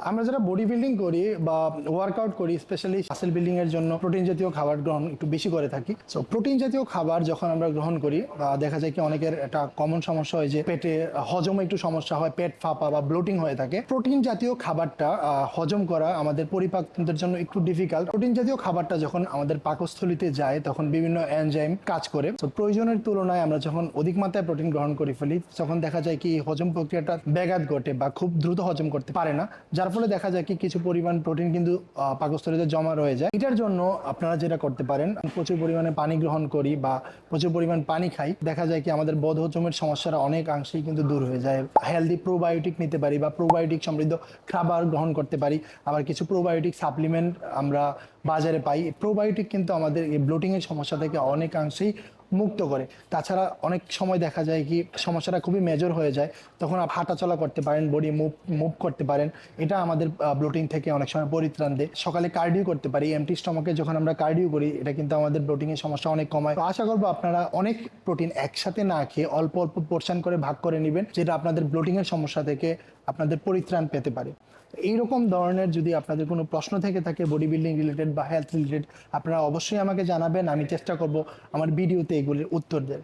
আমরা যারা body building করি বা ওয়ার্কআউট করি, স্পেশালি মাসেল বিল্ডিং এর জন্য প্রোটিন জাতীয় খাবার গ্রহণ একটু বেশি করে থাকি। সো প্রোটিন জাতীয় খাবার যখন আমরা গ্রহণ করি, দেখা যায় কি অনেকের একটা কমন সমস্যা হয় যে পেটে হজমে একটু সমস্যা হয়, পেট ফাঁপা বা ব্লোটিং হয়ে থাকে। প্রোটিন জাতীয় খাবারটা হজম করা আমাদের পরিপাকতন্ত্রের জন্য একটু ডিফিকাল্ট। প্রোটিন জাতীয় খাবারটা যখন আমাদের পাকস্থলিতে যায় তখন বিভিন্ন এনজাইম কাজ করে। তো প্রয়োজনের তুলনায় আমরা যখন অধিক মাত্রায় প্রোটিন গ্রহণ করে ফেলি তখন দেখা যায় কি হজম প্রক্রিয়াটা ব্যাঘাত ঘটে বা খুব দ্রুত হজম করতে পারে না, যার ফলে দেখা যায় কি কিছু পরিমাণ প্রোটিন কিন্তু পাকস্থলীতে জমা রয়ে যায়। এটার জন্য আপনারা যেটা করতে পারেন, প্রচুর পরিমাণে পানি গ্রহণ করি বা প্রচুর পরিমাণ পানি খাই, দেখা যায় কি আমাদের বদ হজমের সমস্যাটা অনেকাংশেই কিন্তু দূর হয়ে যায়। হেলদি প্রোবায়োটিক নিতে পারি বা প্রোবায়োটিক সমৃদ্ধ খাবার গ্রহণ করতে পারি। আবার কিছু প্রোবায়োটিক সাপ্লিমেন্ট আমরা বাজারে পাই। প্রোবায়োটিক কিন্তু আমাদের এই ব্লোটিংয়ের সমস্যা থেকে অনেকাংশেই মুক্ত করে। তাছাড়া অনেক সময় দেখা যায় কি সমস্যাটা খুবই মেজর হয়ে যায়, তখন হাঁটাচলা করতে পারেন, বডি মুভ করতে পারেন। এটা আমাদের ব্লোটিং থেকে অনেক সময় পরিত্রাণ দেয়। সকালে কার্ডিও করতে পারি, এমটি স্টমাকে যখন আমরা কার্ডিও করি এটা কিন্তু আমাদের ব্লোটিংয়ের সমস্যা অনেক কমায়। তো আশা করবো আপনারা অনেক প্রোটিন একসাথে না খেয়ে অল্প অল্প পোর্শন করে ভাগ করে নেবেন, যেটা আপনাদের ব্লোটিংয়ের সমস্যা থেকে আপনাদের পরিত্রাণ পেতে পারে। এইরকম ধরনের যদি আপনাদের কোনো প্রশ্ন থেকে থাকে বডি বিল্ডিং রিলেটেড বা হেলথ রিলেটেড, আপনারা অবশ্যই আমাকে জানাবেন। আমি চেষ্টা করব আমার ভিডিওতে এগুলির উত্তর দেওয়ার।